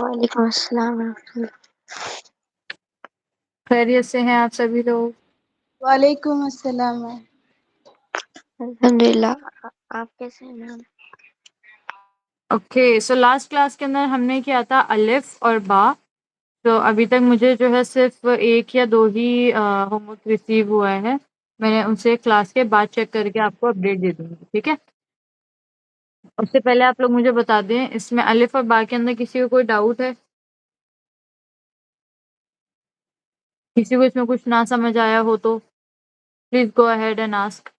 वालेकुम अस्सलाम वरहमतुल्लाह। खैरियत से हैं आप सभी लोग? वालेकुम अस्सलाम। अल्हम्दुलिल्लाह। आप कैसे हैं ma'am? Okay, so last class के अंदर हमने किया था अलिफ और बा। तो अभी तक मुझे जो है सिर्फ एक या दो ही होमवर्क रिसीव हुआ है। मैंने उनसे क्लास के बाद चेक करके आपको अपडेट दे दूंगी, ठीक है। उससे पहले आप लोग मुझे बता दें, इसमें अलिफ और बा के अंदर किसी को कोई डाउट है? किसी को इसमें कुछ ना समझ आया हो तो please go ahead and ask.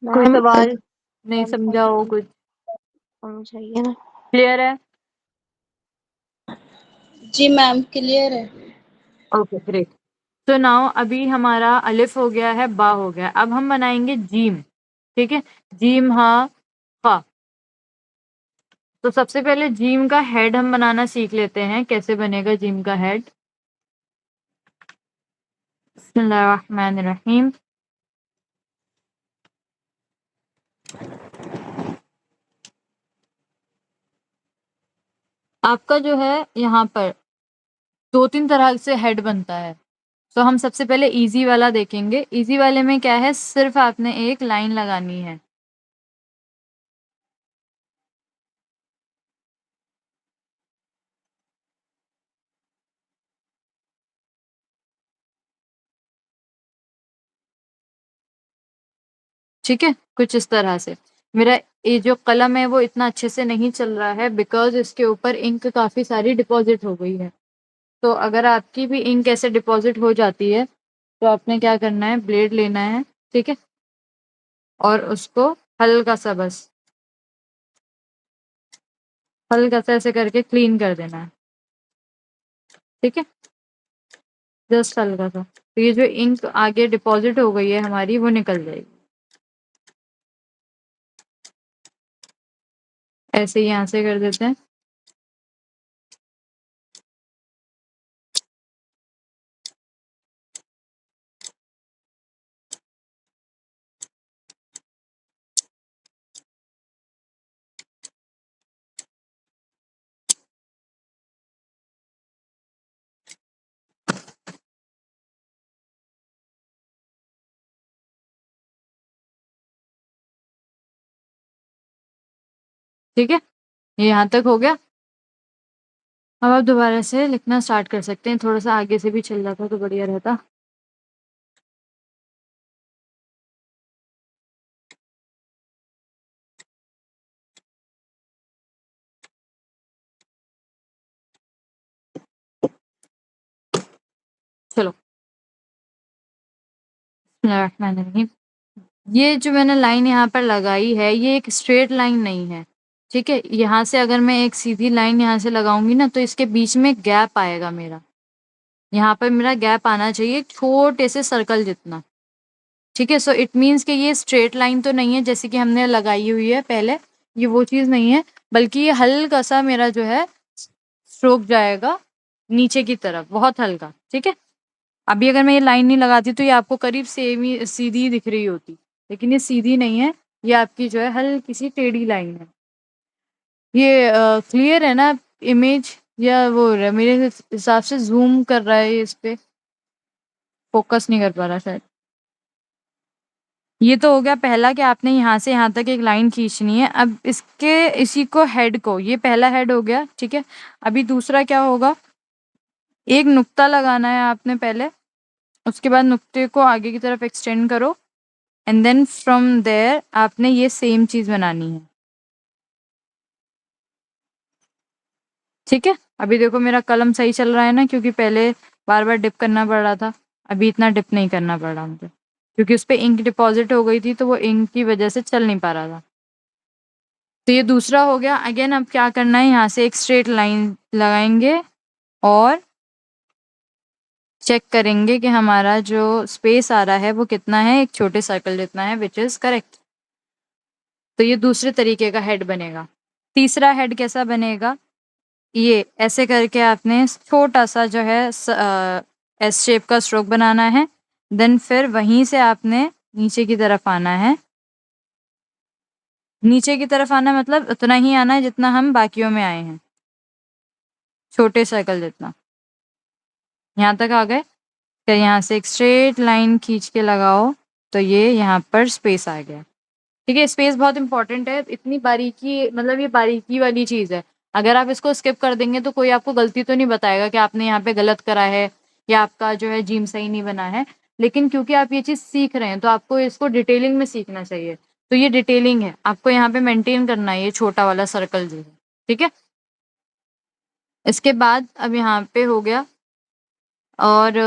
कोई मैम सवाल नहीं मैम समझा हो कुछ? समझाइए ना। क्लियर है? जी मैम, क्लियर है। Okay great. तो नाउ अभी हमारा अलिफ हो गया है, बा हो गया, अब हम बनाएंगे जीम, ठीक है। जीम हा फा। तो सबसे पहले जीम का हेड हम बनाना सीख लेते हैं, कैसे बनेगा जीम का हेड। बिस्मिल्लाहिर्रहमानिर्रहीम। आपका जो है यहाँ पर दो तीन तरह से हेड बनता है। तो हम सबसे पहले इजी वाला देखेंगे। इजी वाले में क्या है, सिर्फ आपने एक लाइन लगानी है। ठीक है, कुछ इस तरह से। मेरा ये जो कलम है वो इतना अच्छे से नहीं चल रहा है बिकॉज इसके ऊपर इंक काफी सारी डिपॉजिट हो गई है। तो अगर आपकी भी इंक ऐसे डिपॉजिट हो जाती है तो आपने क्या करना है, ब्लेड लेना है, ठीक है, और उसको हल्का सा, बस हल्का सा ऐसे करके क्लीन कर देना है, ठीक है, जस्ट हल्का सा। तो ये जो इंक आगे डिपॉजिट हो गई है हमारी वो निकल जाएगी। ऐसे ही यहाँ से कर देते हैं। ठीक है, ये यहाँ तक हो गया। अब आप दोबारा से लिखना स्टार्ट कर सकते हैं। थोड़ा सा आगे से भी चल रहा था तो बढ़िया रहता। चलो, बिस्मिल्लाहिर्रहमानिर्रहीम। ये जो मैंने लाइन यहाँ पर लगाई है ये एक स्ट्रेट लाइन नहीं है, ठीक है। यहाँ से अगर मैं एक सीधी लाइन यहाँ से लगाऊंगी ना तो इसके बीच में गैप आएगा मेरा। यहाँ पर मेरा गैप आना चाहिए छोटे से सर्कल जितना, ठीक है। सो इट मीन्स कि ये स्ट्रेट लाइन तो नहीं है जैसे कि हमने लगाई हुई है पहले, ये वो चीज़ नहीं है, बल्कि ये हल्का सा मेरा जो है स्ट्रोक जाएगा नीचे की तरफ, बहुत हल्का, ठीक है। अभी अगर मैं ये लाइन नहीं लगाती तो ये आपको करीब सेम ही सीधी ही दिख रही होती, लेकिन ये सीधी नहीं है, ये आपकी जो है हल्की सी टेढ़ी लाइन है। ये क्लियर है ना इमेज, या वो हो रहा है मेरे हिसाब से ज़ूम कर रहा है ये इस पे, फ़ोकस नहीं कर पा रहा शायद। ये तो हो गया पहला कि आपने यहाँ से यहाँ तक एक लाइन खींचनी है। अब इसी को हेड को, ये पहला हेड हो गया, ठीक है। अभी दूसरा क्या होगा, एक नुक्ता लगाना है आपने पहले, उसके बाद नुक्ते को आगे की तरफ एक्सटेंड करो एंड देन फ्रॉम देयर आपने ये सेम चीज़ बनानी है, ठीक है। अभी देखो मेरा कलम सही चल रहा है ना, क्योंकि पहले बार बार डिप करना पड़ रहा था। अभी इतना डिप नहीं करना पड़ रहा मुझे, क्योंकि उस पर इंक डिपॉजिट हो गई थी, तो वो इंक की वजह से चल नहीं पा रहा था। तो ये दूसरा हो गया। अगेन अब क्या करना है, यहाँ से एक स्ट्रेट लाइन लगाएंगे और चेक करेंगे कि हमारा जो स्पेस आ रहा है वो कितना है, एक छोटे सर्कल जितना है, विच इज करेक्ट। तो ये दूसरे तरीके का हेड बनेगा। तीसरा हेड कैसा बनेगा, ये ऐसे करके आपने छोटा सा जो है एस शेप का स्ट्रोक बनाना है। देन फिर वहीं से आपने नीचे की तरफ आना है। नीचे की तरफ आना मतलब उतना ही आना है जितना हम बाकियों में आए हैं, छोटे सर्कल जितना। यहाँ तक आ गए। फिर यहाँ से एक स्ट्रेट लाइन खींच के लगाओ, तो ये यहाँ पर स्पेस आ गया। ठीक है, स्पेस बहुत इंपॉर्टेंट है। इतनी बारीकी, मतलब ये बारीकी वाली चीज है। अगर आप इसको स्किप कर देंगे तो कोई आपको गलती तो नहीं बताएगा कि आपने यहाँ पे गलत करा है या आपका जो है जीम सही नहीं बना है। लेकिन क्योंकि आप ये चीज सीख रहे हैं तो आपको इसको डिटेलिंग में सीखना चाहिए। तो ये डिटेलिंग है, आपको यहाँ पे मेंटेन करना है ये छोटा वाला सर्कल जो है। ठीक है, इसके बाद अब यहाँ पे हो गया। और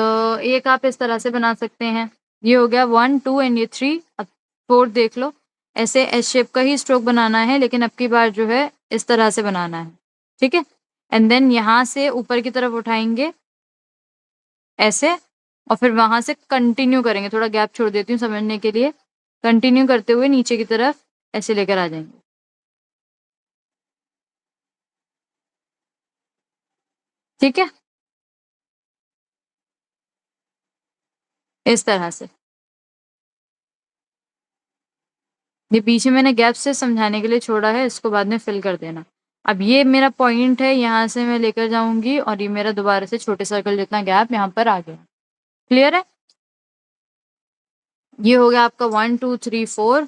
एक आप इस तरह से बना सकते हैं। ये हो गया 1 2 एंड ये 3। अब 4 देख लो। ऐसे एस शेप का ही स्ट्रोक बनाना है, लेकिन अब की बार जो है इस तरह से बनाना है। ठीक है, एंड देन यहाँ से ऊपर की तरफ उठाएंगे ऐसे, और फिर वहां से कंटिन्यू करेंगे। थोड़ा गैप छोड़ देती हूँ समझने के लिए। कंटिन्यू करते हुए नीचे की तरफ ऐसे लेकर आ जाएंगे। ठीक है, इस तरह से। ये पीछे मैंने गैप से समझाने के लिए छोड़ा है, इसको बाद में फिल कर देना। अब ये मेरा पॉइंट है, यहाँ से मैं लेकर जाऊंगी और ये मेरा दोबारा से छोटे सर्कल जितना गैप यहाँ पर आ गया। क्लियर है? ये हो गया आपका 1 2 3 4।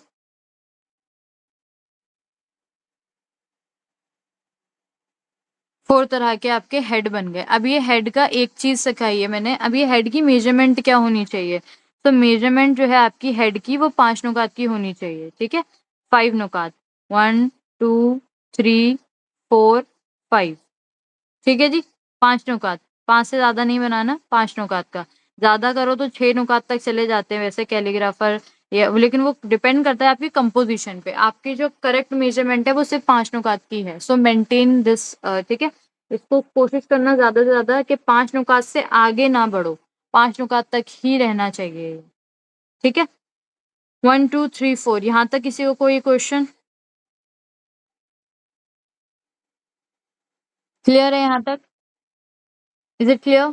4 तरह के आपके हेड बन गए। अब ये हेड का एक चीज सिखाई है मैंने। अब ये हेड की मेजरमेंट क्या होनी चाहिए, तो मेजरमेंट जो है आपकी हेड की वो 5 नुकात की होनी चाहिए। ठीक है, 5 नुकात, 1 2 3 4 5। ठीक है जी, 5 नुकात। 5 से ज्यादा नहीं बनाना, 5 नुकात का। ज्यादा करो तो 6 नुकात तक चले जाते हैं वैसे कैलीग्राफर, या लेकिन वो डिपेंड करता है आपकी कंपोजिशन पे। आपकी जो करेक्ट मेजरमेंट है वो सिर्फ 5 नुकात की है। सो मेंटेन दिस। ठीक है, इसको कोशिश करना ज्यादा से ज्यादा कि 5 नुकात से आगे ना बढ़ो, 5 नुकात तक ही रहना चाहिए। ठीक है, 1 2 3 4। यहाँ तक किसी को कोई क्वेश्चन? क्लियर है यहाँ तक? Is it clear?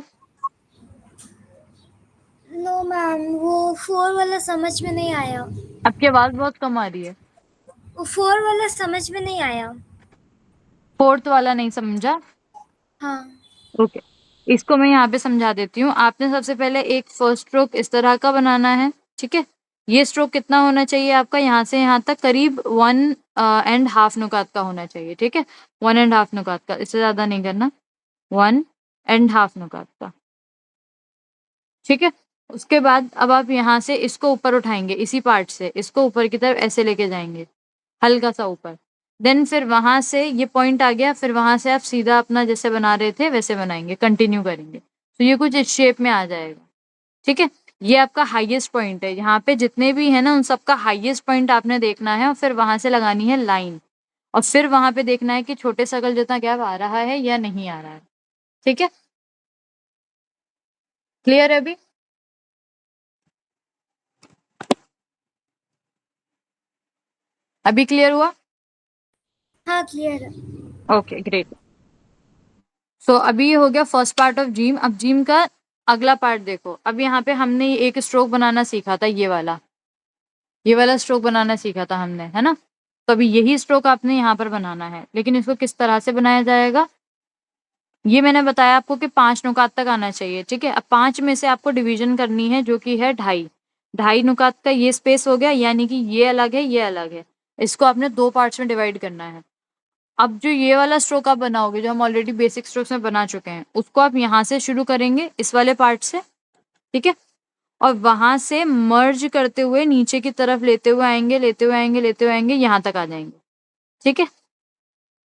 No ma'am, वो 4 वाला समझ में नहीं आया। आपकी आवाज बहुत कम आ रही है। वो 4 वाला समझ में नहीं आया। 4th वाला नहीं समझा? हाँ। ओके, इसको मैं यहाँ पे समझा देती हूँ। आपने सबसे पहले एक फर्स्ट स्ट्रोक इस तरह का बनाना है। ठीक है, ये स्ट्रोक कितना होना चाहिए आपका, यहाँ से यहाँ तक करीब 1.5 नुकात का होना चाहिए। ठीक है, 1.5 नुकात का, इससे ज्यादा नहीं करना, 1.5 नुकात का। ठीक है, उसके बाद अब आप यहाँ से इसको ऊपर उठाएंगे, इसी पार्ट से इसको ऊपर की तरफ ऐसे लेके जाएंगे, हल्का सा ऊपर। देन फिर वहां से ये पॉइंट आ गया, फिर वहां से आप सीधा अपना जैसे बना रहे थे वैसे बनाएंगे, कंटिन्यू करेंगे, तो ये कुछ इस शेप में आ जाएगा। ठीक है, ये आपका हाईएस्ट पॉइंट है। यहाँ पे जितने भी है ना उन सबका हाईएस्ट पॉइंट आपने देखना है, और फिर वहां से लगानी है लाइन, और फिर वहां पे देखना है कि छोटे सर्कल जितना गैप आ रहा है या नहीं आ रहा है। ठीक है, क्लियर है अभी? अभी क्लियर हुआ? हाँ, क्लियर है। Okay great. सो अभी ये हो गया फर्स्ट पार्ट ऑफ जिम। अब जिम का अगला पार्ट देखो। अब यहाँ पे हमने एक स्ट्रोक बनाना सीखा था, ये वाला स्ट्रोक बनाना सीखा था हमने, है ना? तो अभी यही स्ट्रोक आपने यहाँ पर बनाना है, लेकिन इसको किस तरह से बनाया जाएगा ये मैंने बताया आपको कि 5 नुकात तक आना चाहिए। ठीक है, अब 5 में से आपको डिवीजन करनी है जो कि है 2.5 नुकात का। ये स्पेस हो गया, यानी कि ये अलग है, ये अलग है। इसको आपने 2 पार्ट्स में डिवाइड करना है। अब जो ये वाला स्ट्रोक आप बनाओगे, जो हम ऑलरेडी बेसिक स्ट्रोक्स में बना चुके हैं, उसको आप यहाँ से शुरू करेंगे, इस वाले पार्ट से। ठीक है, और वहां से मर्ज करते हुए नीचे की तरफ लेते हुए आएंगे, लेते हुए आएंगे, लेते हुए आएंगे, यहाँ तक आ जाएंगे। ठीक है,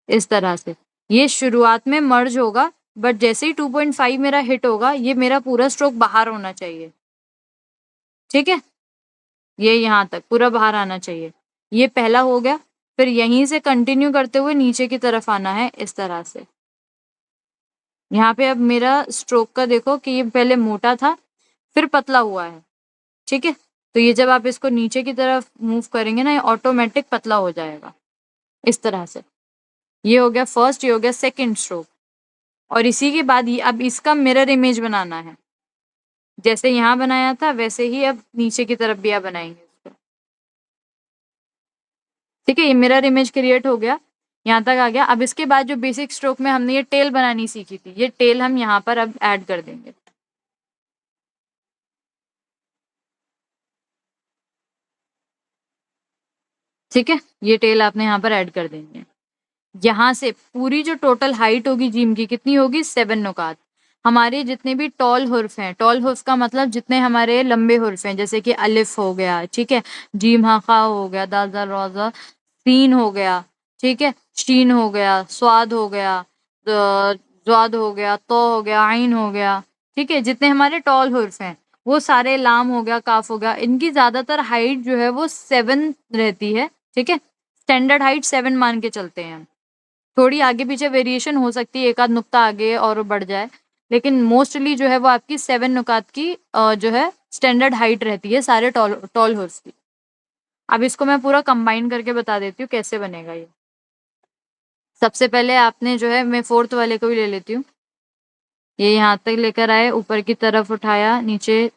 इस तरह से ये शुरुआत में मर्ज होगा, बट जैसे ही 2.5 मेरा हिट होगा, ये मेरा पूरा स्ट्रोक बाहर होना चाहिए, ठीक है, ये यहाँ तक पूरा बाहर आना चाहिए। ये पहला हो गया। फिर यहीं से कंटिन्यू करते हुए नीचे की तरफ आना है इस तरह से। यहाँ पे अब मेरा स्ट्रोक का देखो कि ये पहले मोटा था फिर पतला हुआ है, ठीक है। तो ये जब आप इसको नीचे की तरफ मूव करेंगे ना, ये ऑटोमेटिक पतला हो जाएगा इस तरह से। ये हो गया फर्स्ट, ये हो गया सेकंड स्ट्रोक। और इसी के बाद ये अब इसका मिरर इमेज बनाना है। जैसे यहाँ बनाया था वैसे ही अब नीचे की तरफ भी आप बनाएंगे इसको, ठीक है। ये मिरर इमेज क्रिएट हो गया, यहाँ तक आ गया। अब इसके बाद जो बेसिक स्ट्रोक में हमने ये टेल बनानी सीखी थी, ये टेल हम यहाँ पर अब ऐड कर देंगे, ठीक है। ये टेल आपने यहाँ पर ऐड कर देंगे। यहाँ से पूरी जो टोटल हाइट होगी जीम की कितनी होगी, 7 नुकात। हमारे जितने भी टॉल हुर्फ हैं, टॉल हुर्फ का मतलब जितने हमारे लंबे हुर्फ हैं, जैसे कि अलिफ हो गया, ठीक है, जीम हा खा हो गया, दाल दाल रोजा, सीन हो गया, ठीक है, शीन हो गया, स्वाद हो गया, ज्वाद हो गया, तो हो गया, आइन हो गया, ठीक है। जितने हमारे टॉल हुर्फ हैं वो सारे, लाम हो गया, काफ हो गया, इनकी ज्यादातर हाइट जो है वो 7 रहती है, ठीक है। स्टैंडर्ड हाइट 7 मान के चलते हैं हम। थोड़ी आगे पीछे वेरिएशन हो सकती है, एक आध नुक्ता आगे और बढ़ जाए, लेकिन मोस्टली जो है वो आपकी 7 नुकात की जो है स्टैंडर्ड हाइट रहती है सारे टॉल टॉल हॉर्स की। अब इसको मैं पूरा कंबाइन करके बता देती हूँ कैसे बनेगा ये। सबसे पहले आपने जो है, मैं फोर्थ वाले को भी ले लेती हूँ। ये यहाँ तक लेकर आए, ऊपर की तरफ उठाया, नीचे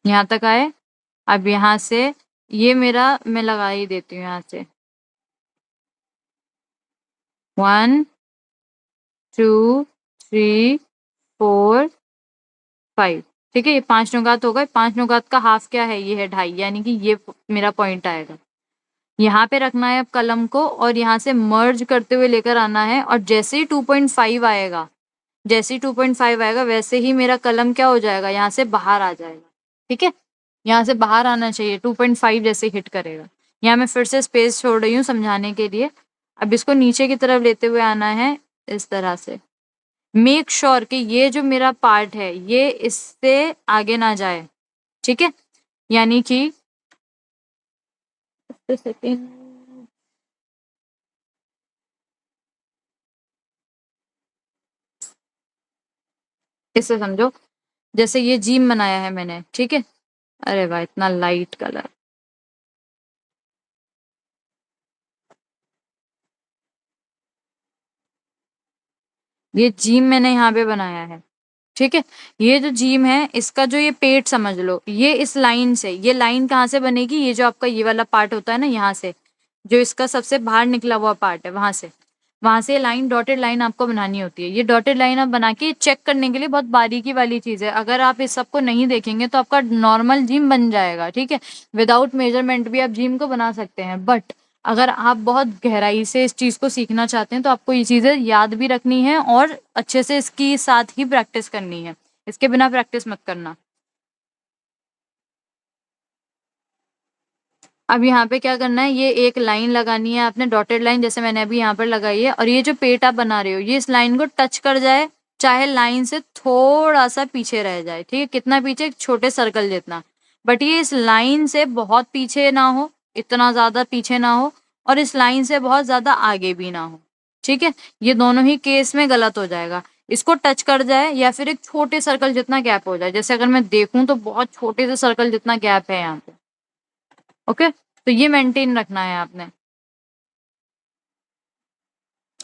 यहाँ तक आए। अब यहाँ से ये मेरा मैं लगा ही देती हूँ यहाँ से 1 2 3 4 5, ठीक है। ये 5 नुकात हो गए। 5 नुकात का हाफ क्या है, ये है 2.5, यानी कि ये मेरा पॉइंट आएगा। यहाँ पे रखना है अब कलम को और यहाँ से मर्ज करते हुए लेकर आना है। और जैसे ही 2.5 आएगा, जैसे ही 2.5 आएगा वैसे ही मेरा कलम क्या हो जाएगा, यहाँ से बाहर आ जाएगा, ठीक है। यहाँ से बाहर आना चाहिए 2.5 जैसे हिट करेगा। यहाँ मैं फिर से स्पेस छोड़ रही हूँ समझाने के लिए। अब इसको नीचे की तरफ लेते हुए आना है इस तरह से। मेक श्योर कि ये जो मेरा पार्ट है ये इससे आगे ना जाए, ठीक है। यानी कि इसे समझो, जैसे ये जीम बनाया है मैंने, ठीक है। अरे वाह, इतना लाइट कलर। ये जीम मैंने यहाँ पे बनाया है, ठीक है। ये जो जीम है इसका जो ये पेट समझ लो, ये इस लाइन से, ये लाइन कहाँ से बनेगी, ये जो आपका ये वाला पार्ट होता है ना, यहाँ से जो इसका सबसे बाहर निकला हुआ पार्ट है, वहां से लाइन, डॉटेड लाइन आपको बनानी होती है। ये डॉटेड लाइन आप बना के चेक करने के लिए बहुत बारीकी वाली चीज है। अगर आप इस सबको नहीं देखेंगे तो आपका नॉर्मल जिम बन जाएगा, ठीक है। विदाउट मेजरमेंट भी आप जिम को बना सकते हैं, बट अगर आप बहुत गहराई से इस चीज को सीखना चाहते हैं तो आपको ये चीजें याद भी रखनी है और अच्छे से इसकी साथ ही प्रैक्टिस करनी है। इसके बिना प्रैक्टिस मत करना। अब यहाँ पे क्या करना है, ये एक लाइन लगानी है आपने, डॉटेड लाइन जैसे मैंने अभी यहाँ पर लगाई है। और ये जो पेट आप बना रहे हो ये इस लाइन को टच कर जाए, चाहे लाइन से थोड़ा सा पीछे रह जाए, ठीक है। कितना पीछे, एक छोटे सर्कल जितना, बट ये इस लाइन से बहुत पीछे ना हो, इतना ज्यादा पीछे ना हो, और इस लाइन से बहुत ज्यादा आगे भी ना हो, ठीक है। ये दोनों ही केस में गलत हो जाएगा। इसको टच कर जाए या फिर एक छोटे सर्कल जितना गैप हो जाए, जैसे अगर मैं देखूं तो बहुत छोटे से सर्कल जितना गैप है यहाँ पे, ओके। तो ये मेंटेन रखना है आपने।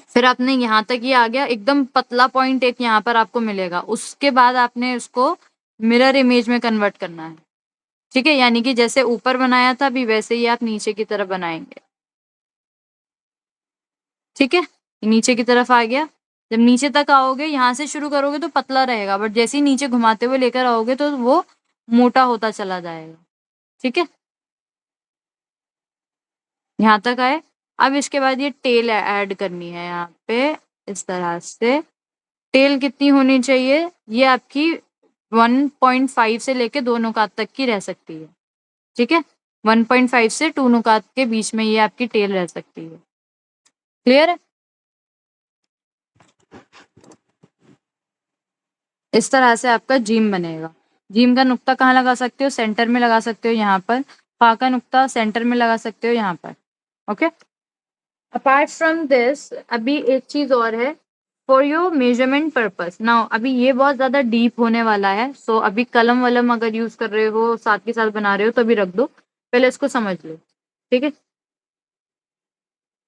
फिर आपने यहाँ तक ये आ गया, एकदम पतला पॉइंट एक यहाँ पर आपको मिलेगा। उसके बाद आपने उसको मिरर इमेज में कन्वर्ट करना है, ठीक है। यानी कि जैसे ऊपर बनाया था अभी वैसे ही आप नीचे की तरफ बनाएंगे, ठीक है। नीचे की तरफ आ गया। जब नीचे तक आओगे, यहाँ से शुरू करोगे तो पतला रहेगा, बट जैसे ही नीचे घुमाते हुए लेकर आओगे तो वो मोटा होता चला जाएगा, ठीक है। यहाँ तक आए। अब इसके बाद ये टेल ऐड करनी है यहाँ पे इस तरह से। टेल कितनी होनी चाहिए, ये आपकी 1.5 से लेके 2 नुकात तक की रह सकती है, ठीक है। 1.5 से 2 नुकात के बीच में ये आपकी टेल रह सकती है। क्लियर है? इस तरह से आपका जीम बनेगा। जीम का नुक्ता कहाँ लगा सकते हो? सेंटर में लगा सकते हो, यहाँ पर। फा का नुक्ता सेंटर में लगा सकते हो, यहाँ पर। ओके। अपार्ट फ्रॉम दिस, अभी एक चीज और है, for your measurement purpose. Now अभी ये बहुत ज्यादा डीप होने वाला है, सो अभी कलम वलम अगर यूज कर रहे हो, साथ के साथ बना रहे हो, तो अभी रख दो, पहले इसको समझ लो, ठीक है।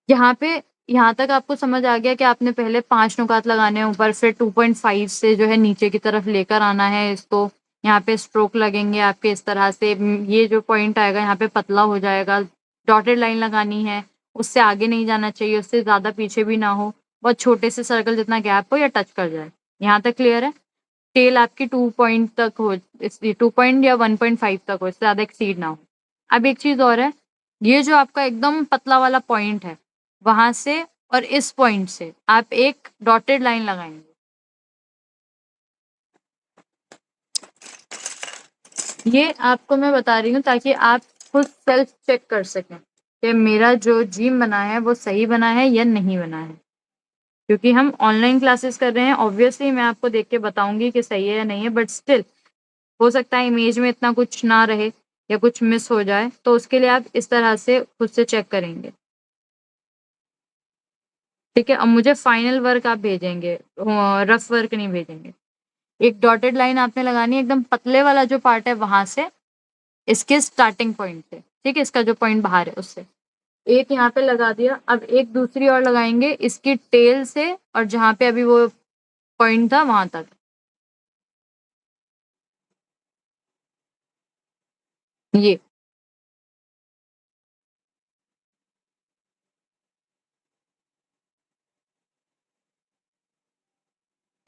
यहाँ पे, यहाँ तक आपको समझ आ गया कि आपने पहले 5 नुकात लगाने हैं ऊपर, फिर 2.5 से जो है नीचे की तरफ लेकर आना है इसको। यहाँ पे स्ट्रोक लगेंगे आपके इस तरह से, ये जो पॉइंट आएगा यहाँ पे पतला हो जाएगा। डॉटेड लाइन लगानी है, उससे आगे नहीं जाना चाहिए, उससे ज्यादा पीछे भी ना हो, बहुत छोटे से सर्कल जितना गैप हो या टच कर जाए। यहाँ तक क्लियर है? टेल आपकी 2 पॉइंट तक हो, 2 पॉइंट या 1.5 तक हो, इससे ज्यादा एक्सीड ना हो। अब एक चीज और है, ये जो आपका एकदम पतला वाला पॉइंट है, वहां से और इस पॉइंट से आप एक डॉटेड लाइन लगाएंगे। ये आपको मैं बता रही हूँ ताकि आप खुद सेल्फ चेक कर सकें कि मेरा जो जिम बना है वो सही बना है या नहीं बना है। क्योंकि हम ऑनलाइन क्लासेस कर रहे हैं, ऑब्वियसली मैं आपको देख के बताऊंगी कि सही है या नहीं है, बट स्टिल हो सकता है इमेज में इतना कुछ ना रहे या कुछ मिस हो जाए, तो उसके लिए आप इस तरह से खुद से चेक करेंगे, ठीक है। अब मुझे फाइनल वर्क आप भेजेंगे, रफ वर्क नहीं भेजेंगे। एक डॉटेड लाइन आपने लगानी है एकदम पतले वाला जो पार्ट है वहां से, इसके स्टार्टिंग पॉइंट से, ठीक है, इसका जो पॉइंट बाहर है उससे। एक यहाँ पे लगा दिया, अब एक दूसरी और लगाएंगे इसकी टेल से, और जहां पे अभी वो पॉइंट था वहां तक। ये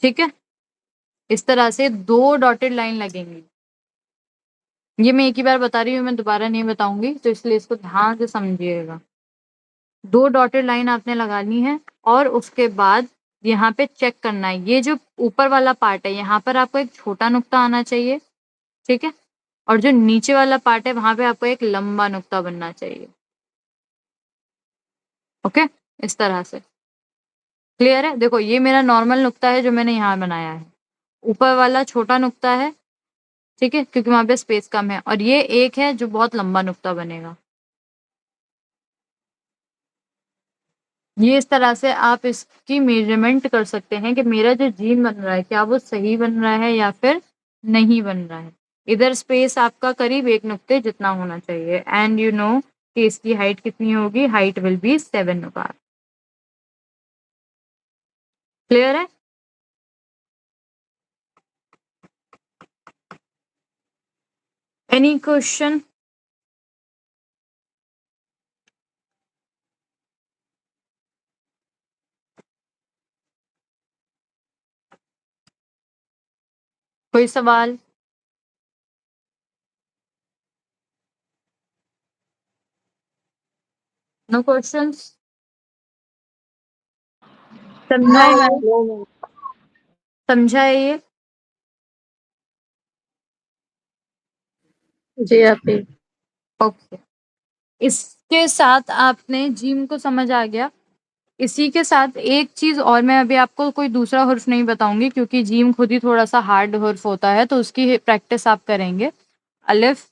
ठीक है, इस तरह से 2 डॉटेड लाइन लगेंगी। ये मैं एक ही बार बता रही हूँ, मैं दोबारा नहीं बताऊंगी, तो इसलिए इसको ध्यान से समझिएगा। 2 डॉटेड लाइन आपने लगानी है, और उसके बाद यहाँ पे चेक करना है, ये जो ऊपर वाला पार्ट है यहाँ पर आपको एक छोटा नुक्ता आना चाहिए, ठीक है, और जो नीचे वाला पार्ट है वहां पे आपको एक लंबा नुक्ता बनना चाहिए। ओके, इस तरह से। क्लियर है? देखो ये मेरा नॉर्मल नुक्ता है जो मैंने यहाँ बनाया है, ऊपर वाला छोटा नुक्ता है, ठीक है, क्योंकि वहां पे स्पेस कम है, और ये एक है जो बहुत लंबा नुक्ता बनेगा। ये इस तरह से आप इसकी मेजरमेंट कर सकते हैं कि मेरा जो जीन बन रहा है क्या वो सही बन रहा है या फिर नहीं बन रहा है। इधर स्पेस आपका करीब एक नुक्ते जितना होना चाहिए, एंड यू नो कि इसकी हाइट कितनी होगी, हाइट विल बी 7 नुकात। क्लियर है? Any question? कोई सवाल? No questions? समझा नहीं है? मैम। समझा है ये? जी आपी। ओके, इसके साथ आपने जिम को समझ आ गया। इसी के साथ एक चीज और, मैं अभी आपको कोई दूसरा हुर्फ नहीं बताऊंगी क्योंकि जीम खुद ही थोड़ा सा हार्ड हुर्फ होता है, तो उसकी प्रैक्टिस आप करेंगे। अलिफ,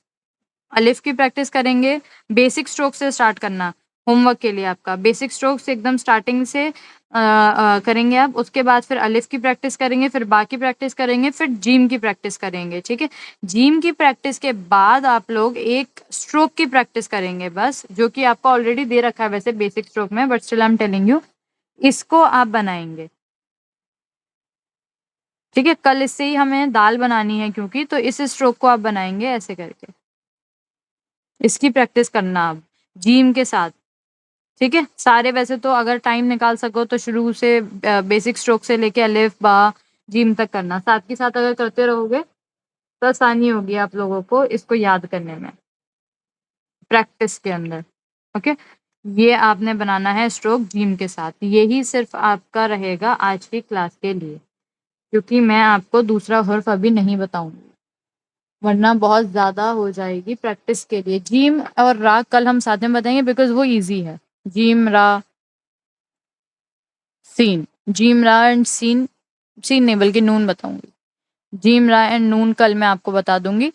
अलिफ की प्रैक्टिस करेंगे। बेसिक स्ट्रोक से स्टार्ट करना होमवर्क के लिए आपका, बेसिक स्ट्रोक्स एकदम स्टार्टिंग से करेंगे आप। उसके बाद फिर अलिफ की प्रैक्टिस करेंगे, फिर बा की प्रैक्टिस करेंगे, फिर जीम की प्रैक्टिस करेंगे, ठीक है। जीम की प्रैक्टिस के बाद आप लोग एक स्ट्रोक की प्रैक्टिस करेंगे बस, जो कि आपको ऑलरेडी दे रखा है वैसे बेसिक स्ट्रोक में, but still I am telling you, इसको आप बनाएंगे, ठीक है। कल इससे ही हमें दाल बनानी है क्योंकि, तो इस स्ट्रोक को आप बनाएंगे ऐसे करके। इसकी प्रैक्टिस करना आप जिम के साथ, ठीक है। सारे वैसे तो अगर टाइम निकाल सको तो शुरू से बेसिक स्ट्रोक से लेके अलिफ बा जिम तक करना, साथ के साथ अगर करते रहोगे तो आसानी होगी आप लोगों को इसको याद करने में प्रैक्टिस के अंदर। ओके, ये आपने बनाना है स्ट्रोक जिम के साथ, यही सिर्फ आपका रहेगा आज की क्लास के लिए। क्योंकि मैं आपको दूसरा हर्फ अभी नहीं बताऊंगी, वरना बहुत ज़्यादा हो जाएगी प्रैक्टिस के लिए। जीम और रा कल हम साथ में बताएंगे बिकॉज़ वो ईज़ी है। जीम, रा, सीन। जीम, रा एंड सीन, सीन नहीं बल्कि नून बताऊंगी। जीम, रा एंड नून कल मैं आपको बता दूंगी,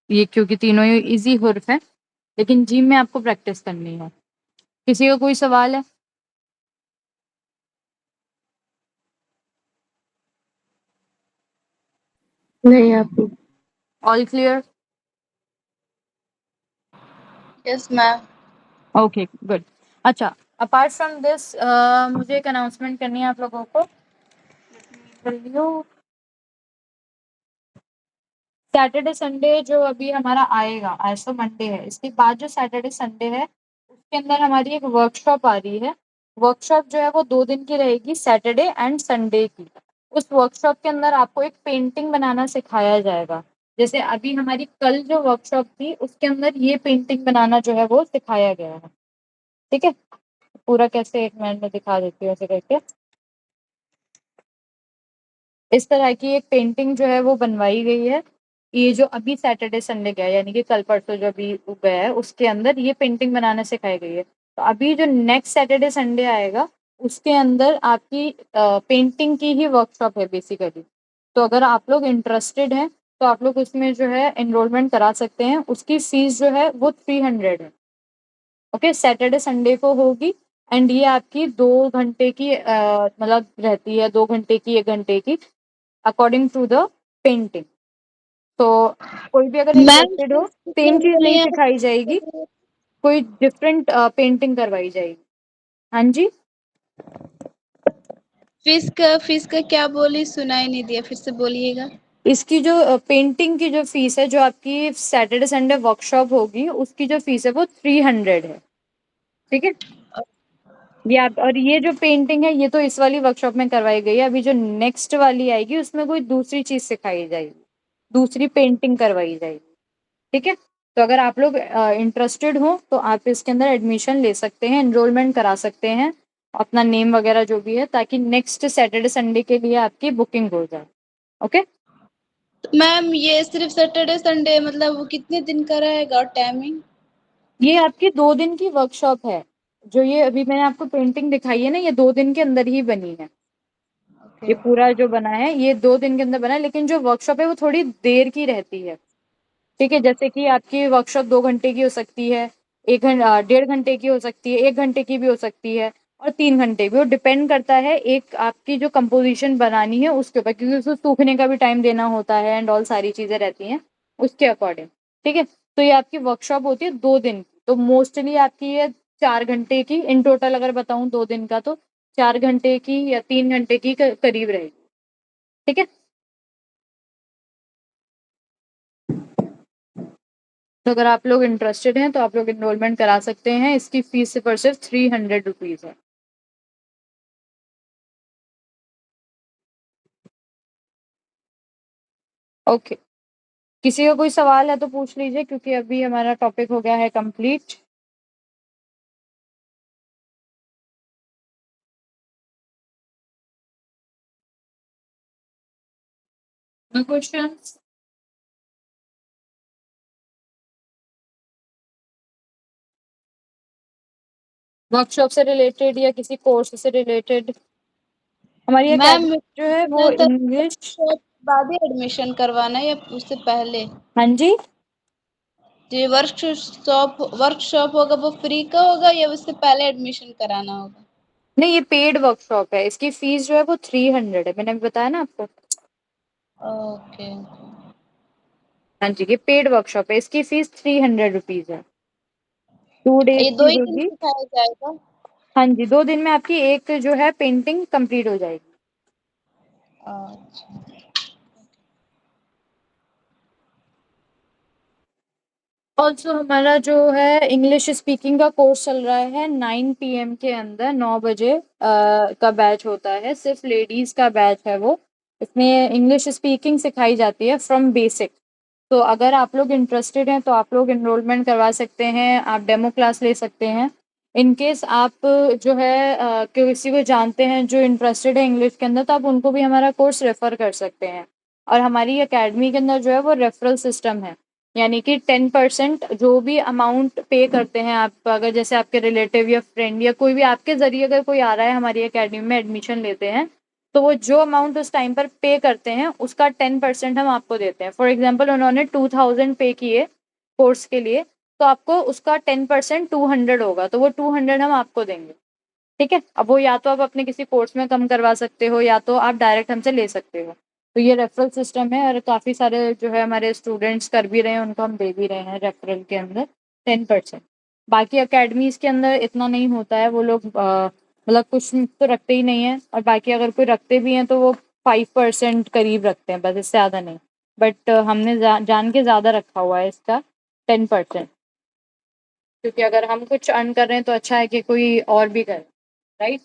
ये क्योंकि तीनों ही ईज़ी हर्फ हैं, लेकिन जीम में आपको प्रैक्टिस करनी है। किसी का कोई सवाल है? नहीं आपू। All clear? Yes ma'am. Okay, good. अच्छा, अपार्ट फ्रॉम दिस मुझे एक अनाउंसमेंट करनी है आप लोगों को। सैटरडे संडे जो अभी हमारा आएगा, आज तो मंडे है, इसके बाद जो सैटरडे संडे है उसके अंदर हमारी एक वर्कशॉप आ रही है। वर्कशॉप जो है वो 2 दिन की रहेगी, सैटरडे एंड संडे की। उस वर्कशॉप के अंदर आपको एक पेंटिंग बनाना सिखाया जाएगा। जैसे अभी हमारी कल जो वर्कशॉप थी उसके अंदर ये पेंटिंग बनाना जो है वो सिखाया गया है। ठीक है, पूरा कैसे एक मिनट में दिखा देती हूँ ऐसे करके। इस तरह की एक पेंटिंग जो है वो बनवाई गई है। ये जो अभी सैटरडे संडे गया यानी कि कल परसों जो अभी गया है उसके अंदर ये पेंटिंग बनाना सिखाई गई है। तो अभी जो नेक्स्ट सैटरडे संडे आएगा उसके अंदर आपकी पेंटिंग की ही वर्कशॉप है बेसिकली। तो अगर आप लोग इंटरेस्टेड हैं तो आप लोग उसमें जो है एनरोलमेंट करा सकते हैं। उसकी फीस जो है वो 300 है। ओके, सैटरडे संडे को होगी एंड ये आपकी 2 घंटे की मतलब रहती है, 2 घंटे की, 1 घंटे की, अकॉर्डिंग टू द पेंटिंग। तो कोई भी अगर मैम इंटरेस्टेड हो, फीस कितना सेम चीज बोली नहीं आप? सिखाई जाएगी, कोई डिफरेंट पेंटिंग करवाई जाएगी। हाँ जी, फीस का क्या बोली, सुनाई नहीं दिया, फिर से बोलिएगा। इसकी जो पेंटिंग की जो फीस है, जो आपकी सैटरडे संडे वर्कशॉप होगी उसकी जो फीस है वो 300 है। ठीक है, ये आप, और ये जो पेंटिंग है ये तो इस वाली वर्कशॉप में करवाई गई है। अभी जो नेक्स्ट वाली आएगी उसमें कोई दूसरी चीज सिखाई जाएगी, दूसरी पेंटिंग करवाई जाएगी। ठीक है, तो अगर आप लोग इंटरेस्टेड हो तो आप इसके अंदर एडमिशन ले सकते हैं, एनरोलमेंट करा सकते हैं, अपना नेम वगैरह जो भी है, ताकि नेक्स्ट सैटरडे संडे के लिए आपकी बुकिंग हो जाए। ओके, मैम ये सिर्फ सैटरडे संडे मतलब वो कितने दिन का रहेगा और टाइमिंग? ये आपकी 2 दिन की वर्कशॉप है। जो ये अभी मैंने आपको पेंटिंग दिखाई है ना, ये 2 दिन के अंदर ही बनी है। ओके। ये पूरा जो बना है ये 2 दिन के अंदर बना है, लेकिन जो वर्कशॉप है वो थोड़ी देर की रहती है। ठीक है, जैसे कि आपकी वर्कशॉप 2 घंटे की हो सकती है, 1 घंटा 1.5 घंटे की हो सकती है, 1 घंटे की भी हो सकती है, और 3 घंटे भी। वो डिपेंड करता है एक आपकी जो कंपोजिशन बनानी है उसके ऊपर, क्योंकि उसको सूखने का भी टाइम देना होता है एंड ऑल सारी चीजें रहती हैं उसके अकॉर्डिंग। ठीक है, तो ये आपकी वर्कशॉप होती है 2 दिन की, तो मोस्टली आपकी ये 4 घंटे की इन टोटल अगर बताऊं 2 दिन का, तो 4 घंटे की या 3 घंटे की करीब रहेगी। ठीक है, तो अगर आप लोग इंटरेस्टेड हैं तो आप लोग इनरोलमेंट करा सकते हैं। इसकी फीस पर सिर्फ 300 रुपीज है। ओके, किसी का कोई सवाल है तो पूछ लीजिए, क्योंकि अभी हमारा टॉपिक हो गया है कंप्लीट। No questions? वर्कशॉप से रिलेटेड या किसी कोर्स से रिलेटेड? हमारी मैम एकेडमी जो है वो सुना था इंग्लिश। वर्कशॉप बाद ही एडमिशन करवाना है या उससे पहले? हाँ जी, जो वर्कशॉप होगा वो फ्री का होगा या उससे पहले एडमिशन कराना होगा? नहीं ये पेड वर्कशॉप है, इसकी फीस जो है वो 300 है, मैंने अभी बताया ना आपको। ओके। हाँ जी, ये पेड वर्कशॉप है, इसकी फीस 300 रुपीज है। 2 डेज ये दो की ही दिन होगी। सिखाया जाएगा? हाँ जी, 2 दिन में आपकी एक जो है पेंटिंग कंप्लीट हो जाएगी। अच्छा। ऑल्सो हमारा जो है इंग्लिश स्पीकिंग का कोर्स चल रहा है 9 PM के अंदर, 9 बजे का बैच होता है, सिर्फ लेडीज का बैच है वो। इसमें इंग्लिश स्पीकिंग सिखाई जाती है फ्रॉम बेसिक। तो अगर आप लोग इंटरेस्टेड हैं तो आप लोग इनरोलमेंट करवा सकते हैं, आप डेमो क्लास ले सकते हैं। इन केस आप जो है किसी को जानते हैं जो इंटरेस्टेड है इंग्लिश के अंदर, तो आप उनको भी हमारा कोर्स रेफर कर सकते हैं। और हमारी अकेडमी के अंदर जो है वो रेफरल सिस्टम है, यानी कि 10% जो भी अमाउंट पे करते हैं आप, अगर जैसे आपके रिलेटिव या फ्रेंड या कोई भी आपके ज़रिए अगर कोई आ रहा है हमारी अकेडमी में एडमिशन लेते हैं, तो वो जो अमाउंट उस टाइम पर पे करते हैं उसका 10% हम आपको देते हैं। फॉर एग्जाम्पल उन्होंने 2000 पे किए कोर्स के लिए, तो आपको उसका 10% 200 होगा, तो वो 200 हम आपको देंगे। ठीक है, अब वो या तो आप अपने किसी कोर्स में कम करवा सकते हो या तो आप डायरेक्ट हमसे ले सकते हो। तो ये रेफरल सिस्टम है और काफ़ी सारे जो है हमारे स्टूडेंट्स कर भी रहे हैं, उनको हम दे भी रहे हैं रेफरल के अंदर 10%। बाकी अकेडमीज के अंदर इतना नहीं होता है, वो लोग मतलब कुछ तो रखते ही नहीं है, और बाकी अगर कोई रखते भी हैं तो वो 5% करीब रखते हैं, बस इससे ज़्यादा नहीं। बट हमने जान के ज़्यादा रखा हुआ है इसका 10%, क्योंकि अगर हम कुछ अर्न कर रहे हैं तो अच्छा है कि कोई और भी करे, right?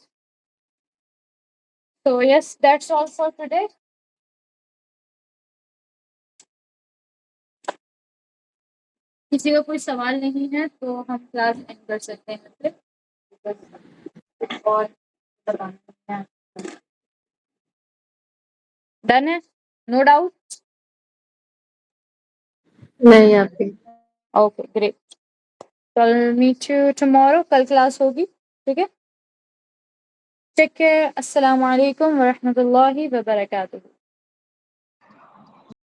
So yes, that's all for today. किसी का कोई सवाल नहीं है तो हम क्लास एंड कर सकते हैं फिर, कुछ और बताना है? डन है, नो डाउट? नहीं आपकी ओके ग्रेट, कल मीट यू टुमारो, कल क्लास होगी, ठीक है? टेक केयर, अस्सलाम वालेकुम व रहमतुल्लाहि व बरकातुहू।